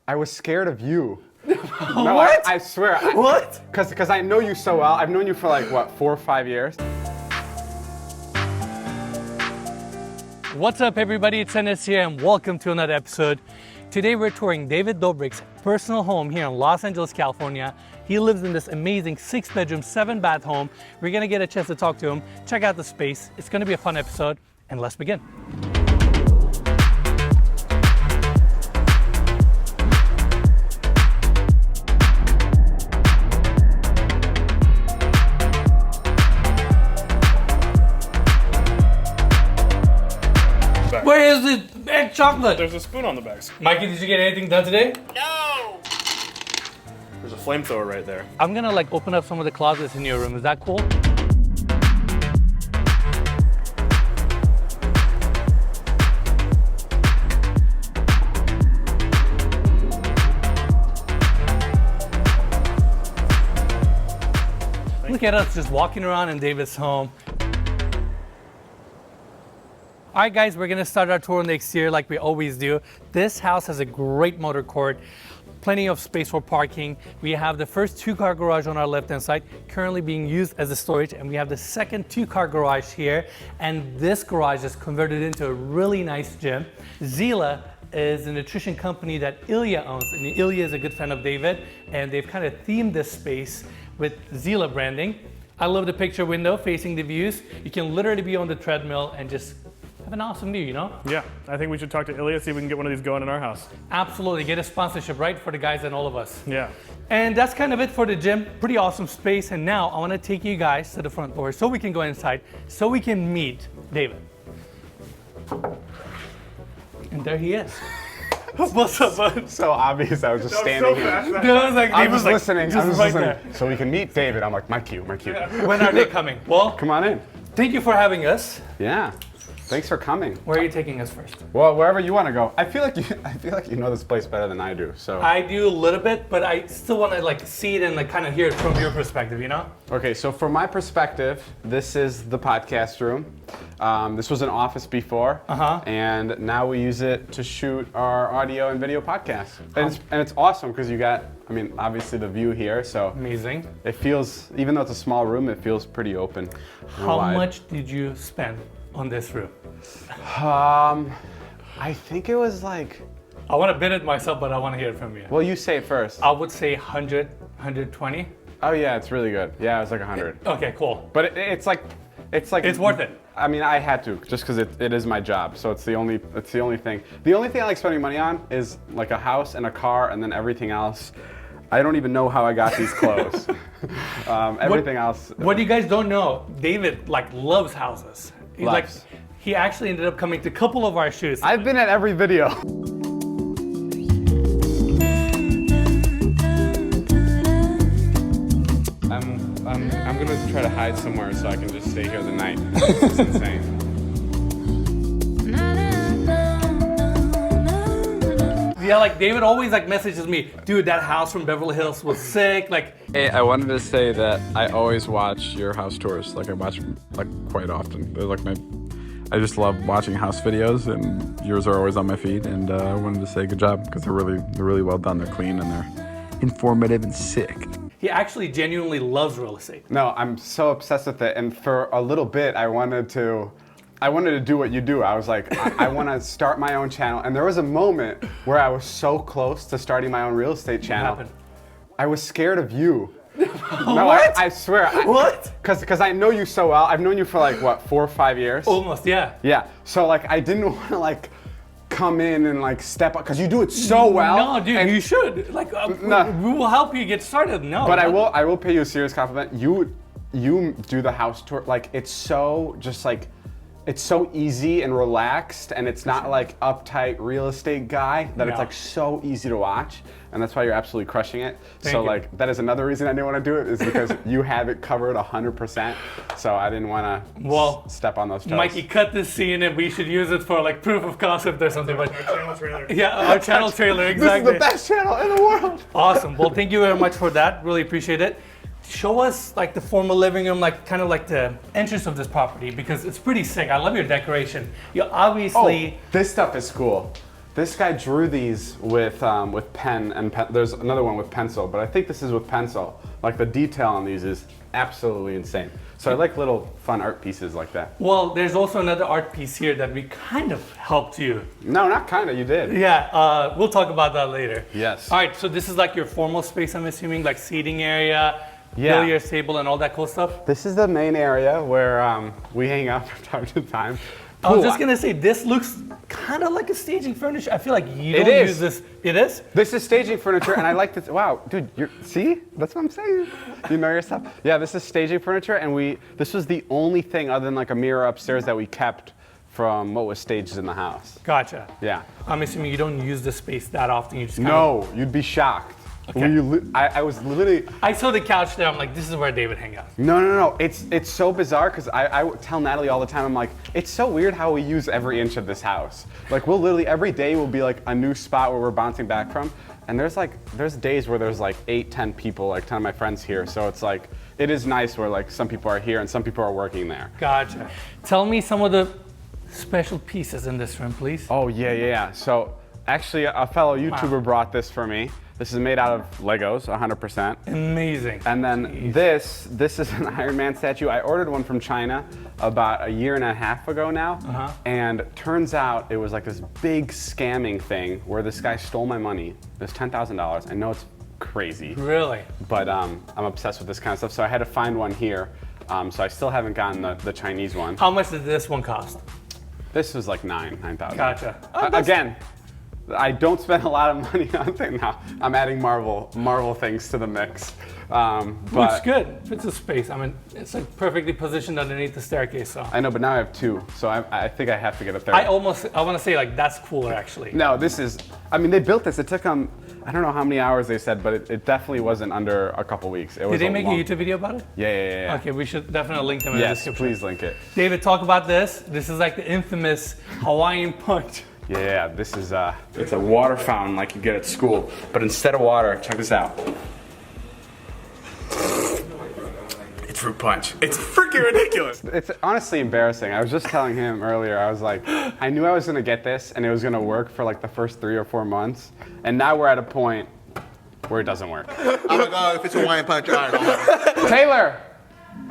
I was scared of you. No, what? I swear. What? Because I know you so well. I've known you for like, what, 4 or 5 years? What's up, everybody? It's Enes here, and welcome to another episode. Today we're touring David Dobrik's personal home here in Los Angeles, California. He lives in this amazing 6-bedroom, 7-bath home. We're gonna get a chance to talk to him, check out the space. It's gonna be a fun episode, and let's begin. Where is the egg chocolate? There's a spoon on the bags. Mikey, did you get anything done today? No! There's a flamethrower right there. I'm gonna like open up some of the closets in your room. Is that cool? Look at us just walking around in David's home. All right, guys, we're gonna start our tour on the exterior like we always do. This house has a great motor court, plenty of space for parking. We have the first 2-car garage on our left-hand side, currently being used as a storage, and we have the second 2-car garage here, and this garage is converted into a really nice gym. Zila is a nutrition company that Ilya owns, and Ilya is a good friend of David, and they've kind of themed this space with Zila branding. I love the picture window facing the views. You can literally be on the treadmill and just have an awesome view, you know? Yeah, I think we should talk to Ilya, see if we can get one of these going in our house. Absolutely, get a sponsorship, right? For the guys and all of us. Yeah. And that's kind of it for the gym. Pretty awesome space. And now I want to take you guys to the front door so we can go inside, so we can meet David. And there he is. What's up, bud? So obvious. I was just standing here. I was listening. There. So we can meet David. I'm like, my cue. When are they coming? Well, Come on in. thank you for having us. Yeah. Thanks for coming. Where are you taking us first? Well, wherever you want to go. I feel like you know this place better than I do. So. I do a little bit, but I still want to like see it and like kind of hear it from your perspective, you know? Okay, so from my perspective, this is the podcast room. This was an office before, and now we use it to shoot our audio and video podcasts. And it's awesome because you got, I mean, obviously the view here, so Amazing. it feels, even though it's a small room, it feels pretty open. and How wide. much did you spend on this room? I think it was like, I want to bid it myself, but I want to hear it from you. well, you say it first. I would say 100, 120. Oh yeah, it's really good. Yeah, it was like 100. Okay, cool. But it's like. It's worth it. I mean, I had to, just because it is my job. So it's the only thing. The only thing I like spending money on is like a house and a car, and then everything else. I don't even know how I got these clothes. Everything else. What you guys don't know, David like loves houses. Loves. He actually ended up coming to a couple of our shoots. I've been at every video. I'm gonna try to hide somewhere so I can just stay here the night. It's insane. Yeah, like David always like messages me, dude, that house from Beverly Hills was sick. Like, Hey, I wanted to say that I always watch your house tours. Like I watch like quite often. They're like I just love watching house videos, and yours are always on my feed. And I wanted to say good job because they're really well done. They're clean and they're informative and sick. he actually genuinely loves real estate. No, I'm so obsessed with it, and for a little bit, I wanted to do what you do. I was like, I want to start my own channel, and there was a moment where I was so close to starting my own real estate channel. What happened? I was scared of you. No, What? I swear. What? Because I know you so well. I've known you for like, what, 4 or 5 years? Almost, yeah. Yeah, so like I didn't want to like come in and like step up, because you do it so well. No, dude, and you should. Like, No. we will help you get started. No. But I will pay you a serious compliment. You do the house tour, like it's so just like, it's so easy and relaxed, and it's not like uptight real estate guy that it's No. like so easy to watch, and that's why you're absolutely crushing it. Thank So you. like that is another reason I didn't want to do it, is because you have it covered 100%. So I didn't want to step on those toes. Mikey, cut this scene and we should use it for like proof of concept or something. But Channel trailer. yeah, our channel trailer, exactly. This is the best channel in the world. Awesome. Well, thank you very much for that. Really appreciate it. Show us like the formal living room, like kind of like the entrance of this property, because it's pretty sick. I love your decoration. You obviously. Oh, this stuff is cool. This guy drew these with pen and there's another one with pencil, but I think this is with pencil. Like the detail on these is absolutely insane. So I like little fun art pieces like that. Well, there's also another art piece here that we kind of helped you. No, not kind of, you did. Yeah, we'll talk about that later. Yes. All right, so this is like your formal space, I'm assuming, like seating area, billiards table, and all that cool stuff? This is the main area where we hang out from time to time. I was just gonna say, this looks kind of like a staging furniture. I feel like you don't use this. It is? This is staging furniture, and I like this. Wow, dude, see? That's what I'm saying. You know your stuff. Yeah, this is staging furniture, and this was the only thing other than like a mirror upstairs that we kept from what was staged in the house. Gotcha. Yeah. I'm assuming you don't use the space that often. You just No, you'd be shocked. Okay. I was literally. I saw the couch there. I'm like, this is where David hangs out. No. It's so bizarre because I tell Natalie all the time. I'm like, it's so weird how we use every inch of this house. Like we'll literally every day will be like a new spot where we're bouncing back from. And there's days where there's like 8, 10 people, like 10 of my friends here. So it's like it is nice where like some people are here and some people are working there. Gotcha. Tell me some of the special pieces in this room, please. Oh yeah. So actually, a fellow YouTuber brought this for me. This is made out of Legos, 100%. Amazing. And then this is an Iron Man statue. I ordered one from China about a year and a half ago now. And turns out it was like this big scamming thing where this guy stole my money. It was $10,000. I know it's crazy. Really? But I'm obsessed with this kind of stuff. So I had to find one here. So I still haven't gotten the Chinese one. How much did this one cost? This was like $9,000. Gotcha. Again, I don't spend a lot of money on things now. I'm adding Marvel things to the mix. Looks good. It's a space. I mean, it's like perfectly positioned underneath the staircase. So I know, but now I have 2, so I think I have to get a 3rd. I want to say like that's cooler actually. No, this is. I mean, they built this. It took them. I don't know how many hours they said, but it definitely wasn't under a couple weeks. Did they make a YouTube video about it? Yeah. Okay, we should definitely link them in the description. Yes, please link it. David, talk about this. This is like the infamous Hawaiian punch. Yeah, this is it's a water fountain like you get at school, but instead of water, check this out. It's fruit punch. It's freaking ridiculous. It's honestly embarrassing. I was just telling him earlier, I was like, I knew I was gonna get this and it was gonna work for like the first 3 or 4 months, and now we're at a point where it doesn't work. I'm like, oh, if it's a Hawaiian punch, all right, I'll have it. Taylor,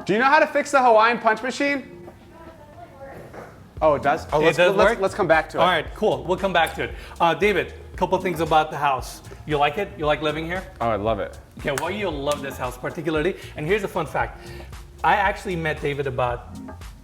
do you know how to fix the Hawaiian punch machine? Oh, it does? Oh, let's come back to it. All right, cool. We'll come back to it. David, a couple things about the house. You like it? You like living here? Oh, I love it. Okay, why you love this house particularly? And here's a fun fact. I actually met David about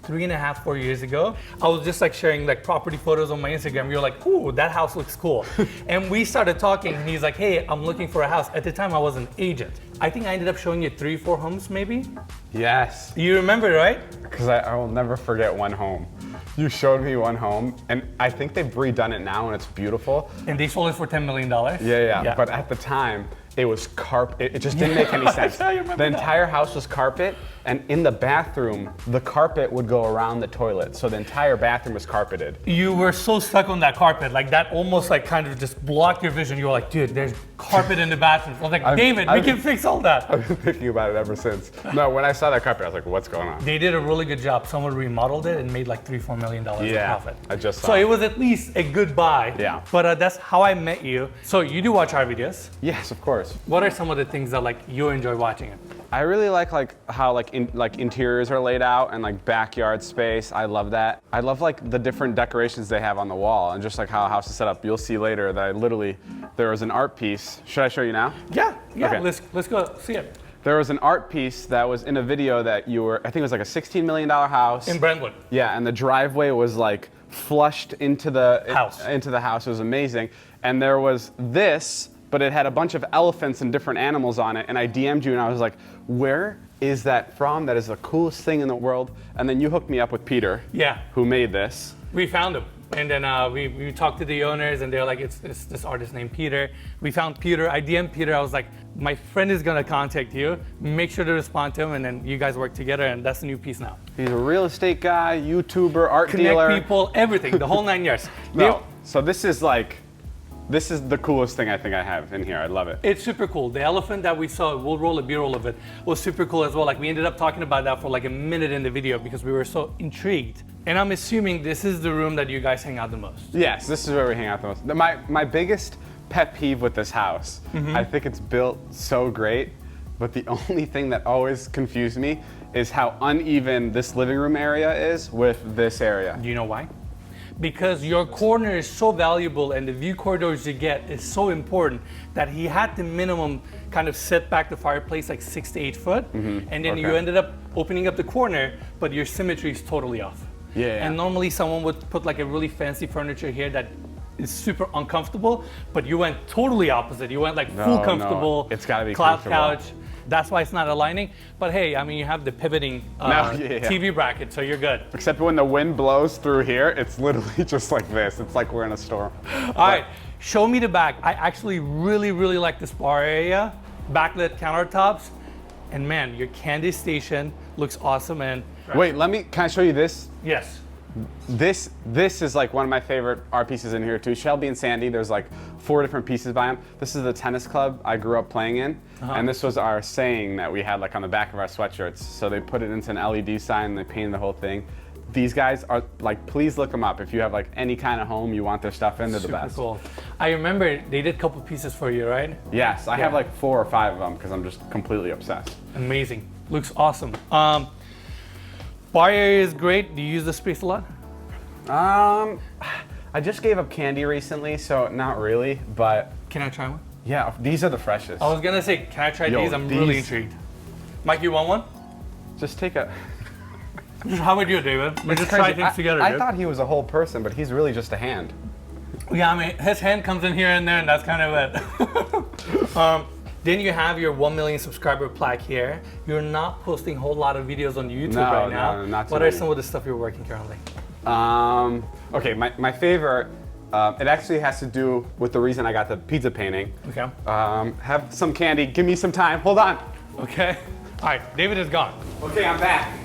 3.5, 4 years ago. I was just like sharing like property photos on my Instagram. You were like, ooh, that house looks cool. And we started talking and he's like, hey, I'm looking for a house. At the time I was an agent. I think I ended up showing you 3, 4 homes maybe? Yes. You remember, right? Because I will never forget one home. You showed me one home, and I think they've redone it now, and it's beautiful. And they sold it for $10 million. Yeah. But at the time, it was carpet. It just didn't make any sense. The entire house was carpet, and in the bathroom, the carpet would go around the toilet. So the entire bathroom was carpeted. You were so stuck on that carpet, like that almost like kind of just blocked your vision. You were like, dude, there's carpet in the bathroom. I was like, David, we can fix all that. I've been thinking about it ever since. No, when I saw that carpet, I was like, what's going on? They did a really good job. Someone remodeled it and made like $3-4 million of profit. I just saw So it was at least a good buy. Yeah. But that's how I met you. So you do watch our videos. Yes, of course. What are some of the things that like you enjoy watching it? I really like how interiors are laid out and like backyard space. I love that. I love like the different decorations they have on the wall and just like how a house is set up. You'll see later that there was an art piece. Should I show you now? Yeah. Okay. Let's go see it. There was an art piece that was in a video that I think it was like a $16 million house. In Brentwood. Yeah, and the driveway was like flushed into the house. It was amazing. And there was this, but it had a bunch of elephants and different animals on it. And I DM'd you and I was like, where is that from? That is the coolest thing in the world. And then you hooked me up with Peter. Yeah. Who made this. We found him. And then we talked to the owners and they're like, it's this artist named Peter. We found Peter. I DM'd Peter. I was like, my friend is going to contact you. Make sure to respond to him. And then you guys work together. And that's the new piece now. He's a real estate guy, YouTuber, art dealer. Connect people, everything, the whole 9 yards. No. So this is the coolest thing I think I have in here. I love it. It's super cool. The elephant that we saw, we'll roll a B-roll of it, was super cool as well. Like we ended up talking about that for like a minute in the video because we were so intrigued And I'm assuming this is the room that you guys hang out the most. Yes, this is where we hang out the most. My biggest pet peeve with this house, I think it's built so great, but the only thing that always confused me is how uneven this living room area is with this area. Do you know why? Because your corner is so valuable and the view corridors you get is so important that he had the minimum kind of set back the fireplace like 6 to 8 foot, and then you ended up opening up the corner, but your symmetry is totally off. Yeah. And normally someone would put like a really fancy furniture here that is super uncomfortable, but you went totally opposite. You went like full comfortable, it's gotta be cloud comfortable. couch. That's why it's not aligning. But hey, I mean, you have the pivoting TV bracket, so you're good. Except when the wind blows through here, it's literally just like this. It's like we're in a storm. All right, show me the back. I actually really, really like this bar area, backlit countertops, and man, your candy station looks awesome. And Wait, can I show you this? yes, This is like one of my favorite art pieces in here too. Shelby and Sandy, there's like 4 different pieces by them. This is the tennis club I grew up playing in, and this was our saying that we had like on the back of our sweatshirts. So they put it into an LED sign and they painted the whole thing. These guys are like, please look them up. If you have like any kind of home you want their stuff in, they're the super best. cool. I remember they did a couple pieces for you, right? Yes, I have like 4 or 5 of them because I'm just completely obsessed. Amazing, looks awesome. Bar area is great. Do you use the space a lot? I just gave up candy recently, so not really, but Can I try one? yeah, these are the freshest. I was gonna say, can I try Yo, these? I'm really these- intrigued. Mike, you want one? Just take a... How about you, David? Let's just try things together. I dude. thought he was a whole person, but he's really just a hand. Yeah, I mean, his hand comes in here and there, and that's kind of it. Then you have your 1 million subscriber plaque here. You're not posting a whole lot of videos on YouTube right now. No, not too What are many. some of the stuff you're working currently? Okay, my favorite, it actually has to do with the reason I got the pizza painting. Okay. Have some candy, give me some time, hold on. Okay. All right, David is gone. Okay, I'm back.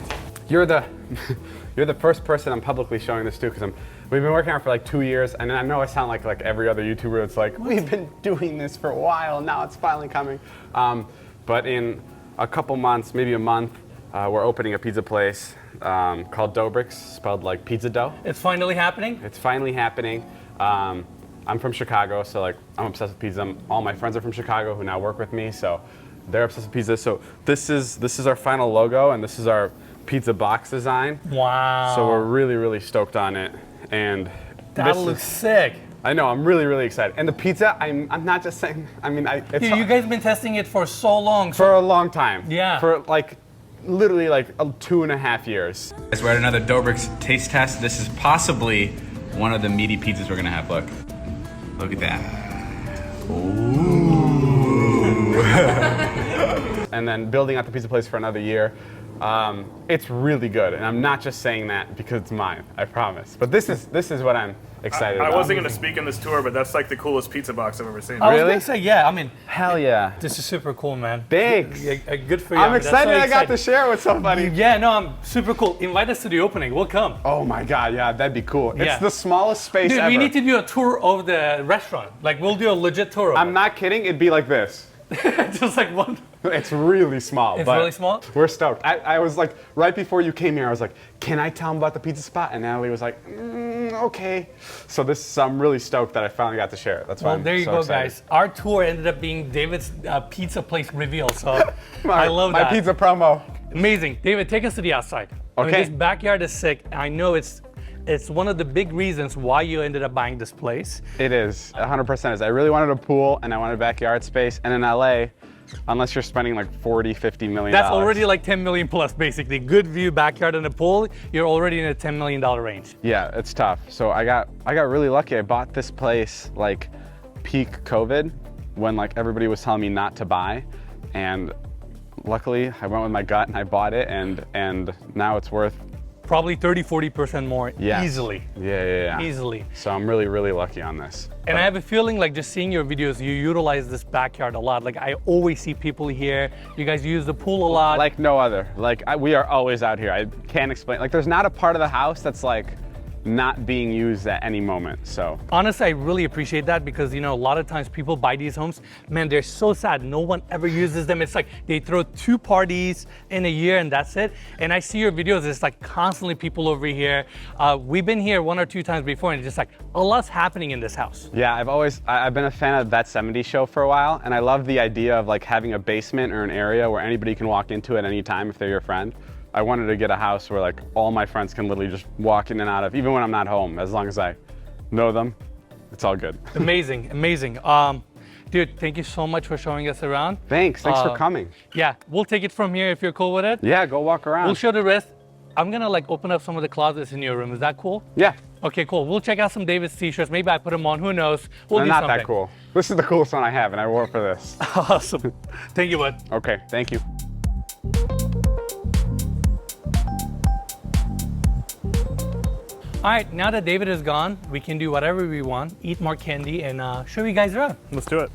You're the first person I'm publicly showing this to because we've been working on it for like 2 years, and I know I sound like every other YouTuber. It's like we've been doing this for a while, now it's finally coming. But in a couple months, maybe a month, we're opening a pizza place called Dobrik's, spelled like pizza dough. It's finally happening. It's finally happening. I'm from Chicago, so like I'm obsessed with pizza. All my friends are from Chicago who now work with me, so they're obsessed with pizza. So this is our final logo, and this is our pizza box design. Wow. So we're really, really stoked on it, and that looks sick. I know, I'm really, really excited. And the pizza, I'm not just saying. I mean, it's Dude, you guys have been testing it for so long. for a long time. Yeah. For like literally like 2.5 years. Guys, we're at another Dobrik's taste test. This is possibly one of the meaty pizzas we're gonna have. Look at that. Ooh. And then building out the pizza place for another year. It's really good, and I'm not just saying that because it's mine. I promise. But this is what I'm excited I about. wasn't going to speak in this tour, but that's like the coolest pizza box I've ever seen. I was Really? gonna say, yeah. I mean, Hell yeah. this is super cool, man. Thanks. Yeah, good for you. I'm I mean, that's excited so I got to exciting. share with somebody. Yeah, no, I'm super cool. Invite us to the opening. We'll come. Oh my God, yeah, that'd be cool. Yeah. It's the smallest space Dude, ever. we need to do a tour of the restaurant. Like, we'll do a legit tour of I'm not kidding, it'd be like this. it. Just like one. It's really small. It's but really small? We're stoked. I was like, right before you came here, I was like, can I tell them about the pizza spot? And Natalie was like, okay. So I'm really stoked that I finally got to share it. That's why Well, I'm there you so go, excited. guys. Our tour ended up being David's pizza place reveal. So I love my that. pizza promo. Amazing. David, take us to the outside. I mean, Okay. this backyard is sick. I know it's one of the big reasons why you ended up buying this place. It is, 100% is. I really wanted a pool and I wanted backyard space. And in LA, unless you're spending like 40, 50 million. That's already like 10 million plus, basically. Good view, backyard, and a pool. You're already in a $10 million range. Yeah, it's tough. So I got really lucky. I bought this place like peak COVID when like everybody was telling me not to buy. And luckily I went with my gut and I bought it and now it's worth Probably 30, 40% more yes. easily. Yeah. Easily. So I'm really, really lucky on this. And I have a feeling like just seeing your videos, you utilize this backyard a lot. Like I always see people here. You guys use the pool a lot. Like no other. Like we are always out here. I can't explain. Like there's not a part of the house that's like not being used at any moment. So Honestly, I really appreciate that because, you know, a lot of times people buy these homes, man, they're so sad. No one ever uses them. It's like they throw 2 parties in a year and that's it. And I see your videos, it's like constantly people over here. We've been here 1 or 2 times before and it's just like a lot's happening in this house. yeah, I've been a fan of That 70s Show for a while, and I love the idea of like having a basement or an area where anybody can walk into at any time if they're your friend. I wanted to get a house where like all my friends can literally just walk in and out of, even when I'm not home, as long as I know them, it's all good. Amazing, amazing. Dude, thank you so much for showing us around. Thanks for coming. Yeah, we'll take it from here if you're cool with it. Yeah, go walk around. We'll show the rest. I'm gonna like open up some of the closets in your room. Is that cool? Yeah. Okay, cool. We'll check out some David's t-shirts. Maybe I put them on, who knows? We'll They're do not something. that cool. This is the coolest one I have, and I wore it for this. Awesome. Thank you, bud. Okay, thank you. All right, now that David is gone, we can do whatever we want, eat more candy, and show you guys around. Let's do it.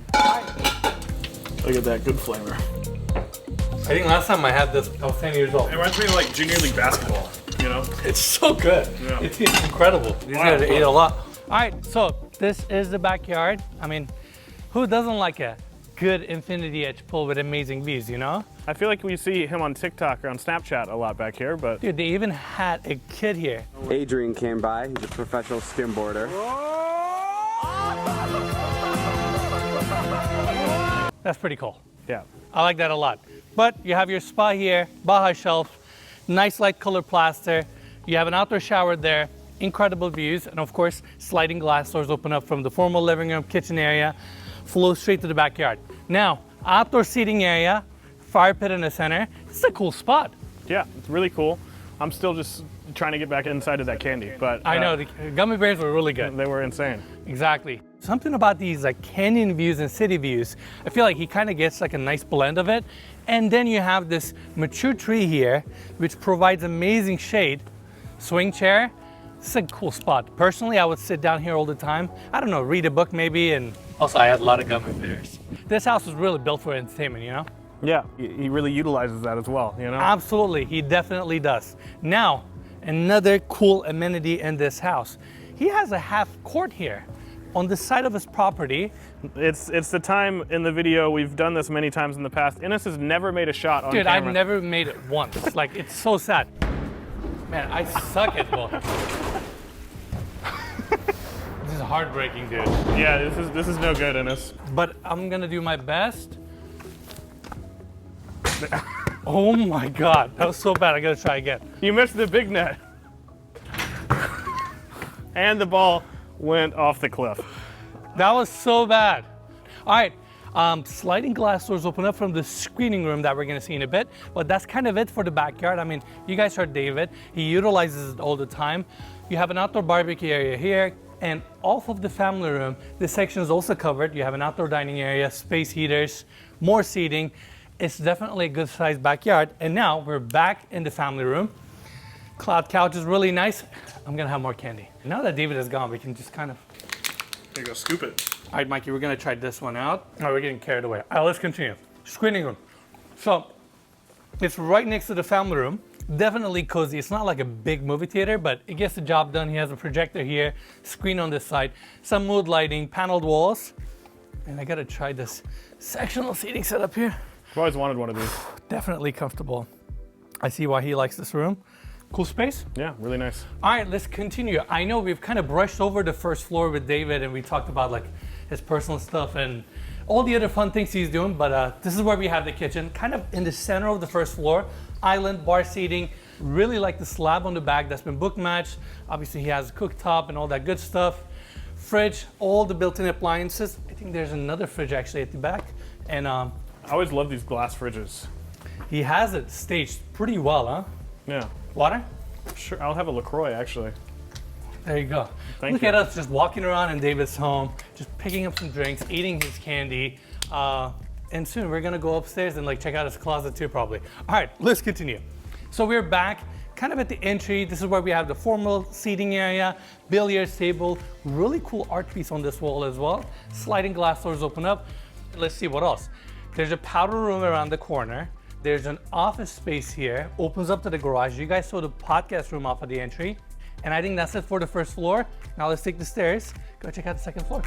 Look at that good flavor. I think last time I had this, I was 10 years old. It reminds me of like junior league basketball, you know? It's so good. Yeah. It's incredible. These guys ate a lot. All right, so this is the backyard. I mean, who doesn't like a good infinity edge pool with amazing views, you know? I feel like we see him on TikTok or on Snapchat a lot back here, but Dude, they even had a kid here. Adrian came by. He's a professional skimboarder. That's pretty cool. yeah. I like that a lot. But you have your spa here, Baja shelf, nice light color plaster. You have an outdoor shower there, incredible views, and of course, sliding glass doors open up from the formal living room, kitchen area, flow straight to the backyard. Now, outdoor seating area, fire pit in the center. This is a cool spot. Yeah, it's really cool. I'm still just trying to get back inside of that candy, but I know, the gummy bears were really good. they were insane. Exactly. Something about these like canyon views and city views, I feel like he kind of gets like a nice blend of it. And then you have this mature tree here, which provides amazing shade. Swing chair, it's a cool spot. Personally, I would sit down here all the time. I don't know, read a book maybe, and also I had a lot of gummy bears. This house was really built for entertainment, you know? Yeah, he really utilizes that as well, you know? Absolutely, he definitely does. Now, another cool amenity in this house. He has a half court here on the side of his property. It's the time in the video, we've done this many times in the past. Innes has never made a shot on Dude, camera. I've never made it once. Like, it's so sad. Man, I suck at ball. This is heartbreaking, dude. Yeah, this is no good, Innes. But I'm gonna do my best. Oh my God, that was so bad. I gotta try again. You missed the big net. And the ball went off the cliff. That was so bad. All right, sliding glass doors open up from the screening room that we're gonna see in a bit, but that's kind of it for the backyard. I mean, you guys heard David. He utilizes it all the time. You have an outdoor barbecue area here, and off of the family room, this section is also covered. You have an outdoor dining area, space heaters, more seating. It's definitely a good sized backyard. And now we're back in the family room. Cloud couch is really nice. I'm gonna have more candy. Now that David is gone, we can just kind of. Here you go, scoop it. All right, Mikey, we're gonna try this one out. All right, we're getting carried away. All right, let's continue. Screening room. So it's right next to the family room. Definitely cozy. It's not like a big movie theater, but it gets the job done. He has a projector here, screen on this side, some mood lighting, paneled walls. And I gotta try this sectional seating setup here. I've always wanted one of these. Definitely comfortable. I see why he likes this room. Cool space. Yeah, really nice. All right, let's continue. I know we've kind of brushed over the first floor with David and we talked about like his personal stuff and all the other fun things he's doing, but this is where we have the kitchen, kind of in the center of the first floor. Island, bar seating. Really like the slab on the back that's been book matched. Obviously he has a cooktop and all that good stuff. Fridge, all the built-in appliances. I think there's another fridge actually at the back. And I always love these glass fridges. he has it staged pretty well, huh? Yeah. Water? Sure, I'll have a LaCroix actually. There you go. Thank Look you. at us just walking around in David's home, just picking up some drinks, eating his candy. And soon we're gonna go upstairs and like check out his closet too, probably. All right, let's continue. So we're back, kind of at the entry. This is where we have the formal seating area, billiards table, really cool art piece on this wall as well. Sliding glass doors open up. Let's see what else. There's a powder room around the corner. There's an office space here, opens up to the garage. You guys saw the podcast room off of the entry. And I think that's it for the first floor. Now let's take the stairs, go check out the second floor.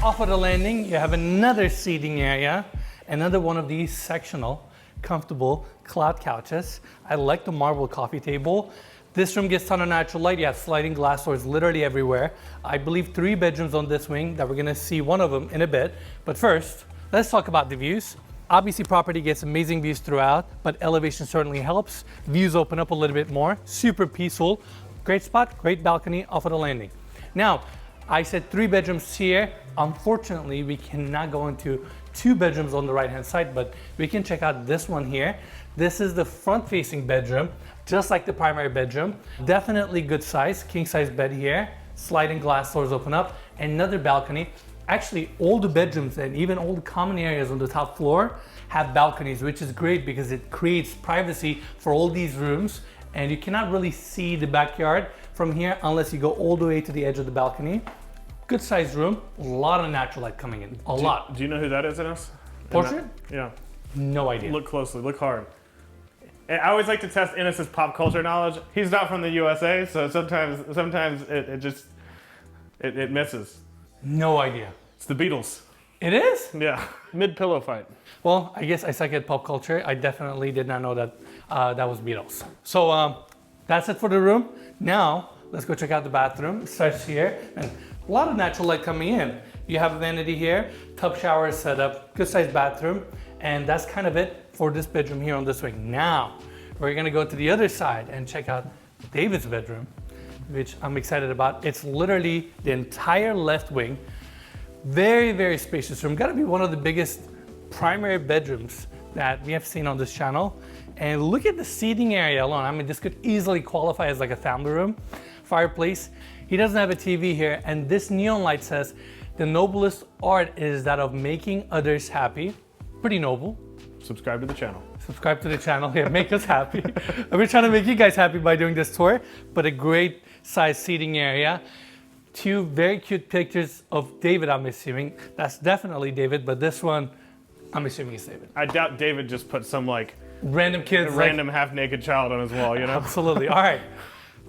Off of the landing, you have another seating area, another one of these sectional, comfortable cloud couches. I like the marble coffee table. This room gets a ton of natural light. You have sliding glass doors literally everywhere. I believe 3 bedrooms on this wing that we're gonna see one of them in a bit. But first, let's talk about the views. Obviously, property gets amazing views throughout, but elevation certainly helps. Views open up a little bit more. Super peaceful. Great spot, great balcony off of the landing. Now, I said 3 bedrooms here. Unfortunately, we cannot go into 2 bedrooms on the right-hand side, but we can check out this one here. This is the front-facing bedroom, just like the primary bedroom. Definitely good size, king-size bed here. Sliding glass doors open up. Another balcony. Actually, all the bedrooms and even all the common areas on the top floor have balconies, which is great because it creates privacy for all these rooms. And you cannot really see the backyard from here unless you go all the way to the edge of the balcony. Good sized room, a lot of natural light coming in, a lot. Do you know who that is in us? Portrait? Yeah. No idea. Look closely, look hard. I always like to test Innes's pop culture knowledge. He's not from the USA, so sometimes it misses. No idea. It's the Beatles. It is? Yeah, mid-pillow fight. Well, I guess I suck at pop culture. I definitely did not know that that was Beatles. So that's it for the room. Now, let's go check out the bathroom. It starts here, and a lot of natural light coming in. You have a vanity here, tub shower is set up, good sized bathroom, and that's kind of it for this bedroom here on this wing. Now, we're gonna go to the other side and check out David's bedroom, which I'm excited about. It's literally the entire left wing. Very, very spacious room. Gotta be one of the biggest primary bedrooms that we have seen on this channel. And look at the seating area alone. I mean, this could easily qualify as like a family room. Fireplace. He doesn't have a TV here, and this neon light says, the noblest art is that of making others happy. Pretty noble. Subscribe to the channel. Subscribe to the channel, yeah, make us happy. We're trying to make you guys happy by doing this tour, but a great size seating area. 2 very cute pictures of David, I'm assuming. That's definitely David, but this one, I'm assuming it's David. I doubt David just put some like Random kids. random half-naked child on his wall, you know? Absolutely, all right.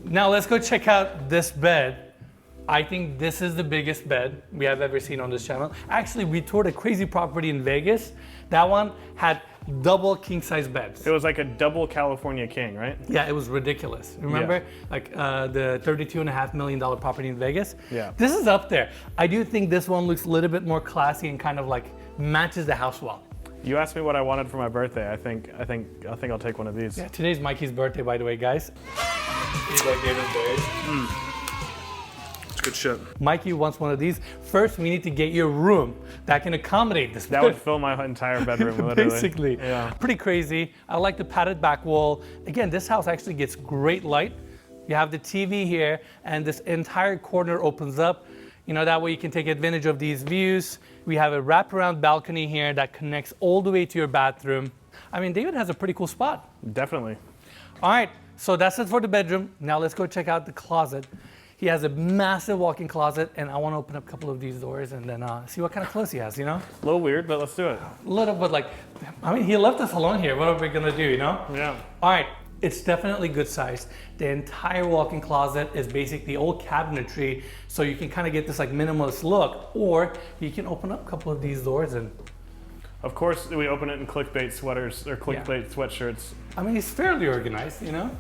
Now let's go check out this bed. I think this is the biggest bed we have ever seen on this channel. Actually, we toured a crazy property in Vegas. That one had double king-size beds. It was like a double California king, right? Yeah, it was ridiculous. Remember, like the $32.5 million property in Vegas? Yeah. This is up there. I do think this one looks a little bit more classy and kind of like matches the house well. You asked me what I wanted for my birthday. I think I'll take one of these. Yeah, today's Mikey's birthday, by the way, guys. He's like David's birthday. It's good shit. Mikey wants one of these. First, we need to get you a room that can accommodate this. That would fill my entire bedroom, literally. Basically. Yeah. Pretty crazy. I like the padded back wall. Again, this house actually gets great light. You have the TV here, and this entire corner opens up. You know, that way you can take advantage of these views. We have a wraparound balcony here that connects all the way to your bathroom. I mean, David has a pretty cool spot. Definitely. All right, so that's it for the bedroom. Now let's go check out the closet. He has a massive walk-in closet, and I want to open up a couple of these doors and then see what kind of clothes he has, you know? A little weird, but let's do it. A little bit like, I mean, he left us alone here. What are we gonna do, you know? Yeah. All right, it's definitely good size. The entire walk-in closet is basically all cabinetry, so you can kind of get this like minimalist look, or you can open up a couple of these doors and... Of course, we open it in clickbait sweaters or clickbait sweatshirts. I mean, he's fairly organized, you know?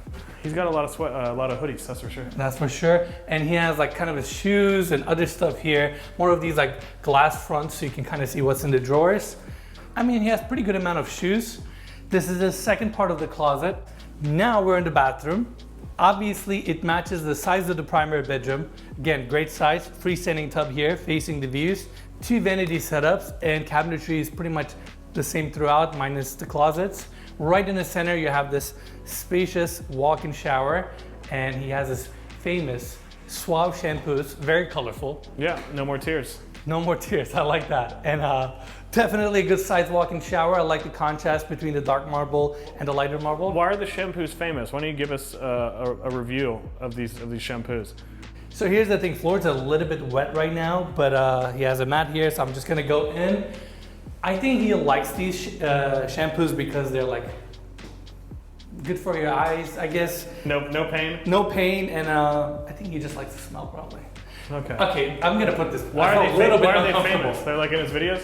He's got a lot of hoodies, that's for sure. That's for sure. And he has like kind of his shoes and other stuff here. More of these like glass fronts so you can kind of see what's in the drawers. I mean, he has pretty good amount of shoes. This is the second part of the closet. Now we're in the bathroom. Obviously, it matches the size of the primary bedroom. Again, great size, freestanding tub here facing the views. 2 vanity setups, and cabinetry is pretty much the same throughout, minus the closets. Right in the center, you have this spacious walk-in shower, and he has this famous Suave shampoos, very colorful. Yeah, no more tears. No more tears, I like that. And definitely a good size walk-in shower. I like the contrast between the dark marble and the lighter marble. Why are the shampoos famous? Why don't you give us a review of these shampoos? So here's the thing, floor's a little bit wet right now, but he has a mat here, so I'm just gonna go in. I think he likes these shampoos because they're like good for your eyes, I guess. No pain. No pain, and I think he just likes the smell probably. Okay. Okay, I'm gonna put this. Why are they famous? They're like in his videos?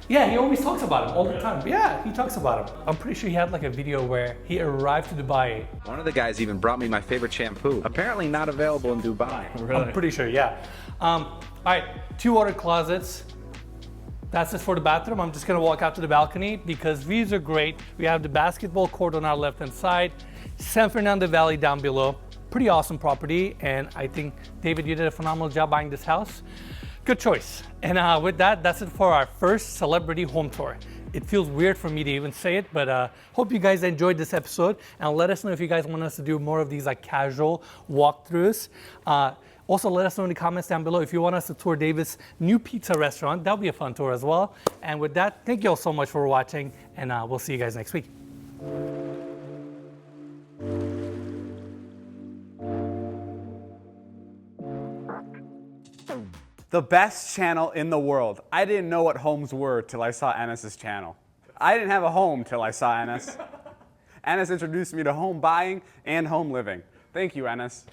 Yeah, he always talks about him all the time. Yeah, he talks about him. I'm pretty sure he had like a video where he arrived to Dubai. One of the guys even brought me my favorite shampoo. Apparently not available in Dubai. Really? I'm pretty sure, yeah. All right, 2 water closets. That's it for the bathroom. I'm just gonna walk out to the balcony because views are great. We have the basketball court on our left-hand side, San Fernando Valley down below. Pretty awesome property, and I think, David, you did a phenomenal job buying this house. Good choice. And with that, that's it for our first celebrity home tour. It feels weird for me to even say it, but hope you guys enjoyed this episode, and let us know if you guys want us to do more of these like casual walkthroughs. Also, let us know in the comments down below if you want us to tour David's new pizza restaurant. That'll be a fun tour as well. And with that, thank you all so much for watching, and we'll see you guys next week. The best channel in the world. I didn't know what homes were till I saw Enes's channel. I didn't have a home till I saw Enes. Enes introduced me to home buying and home living. Thank you, Enes.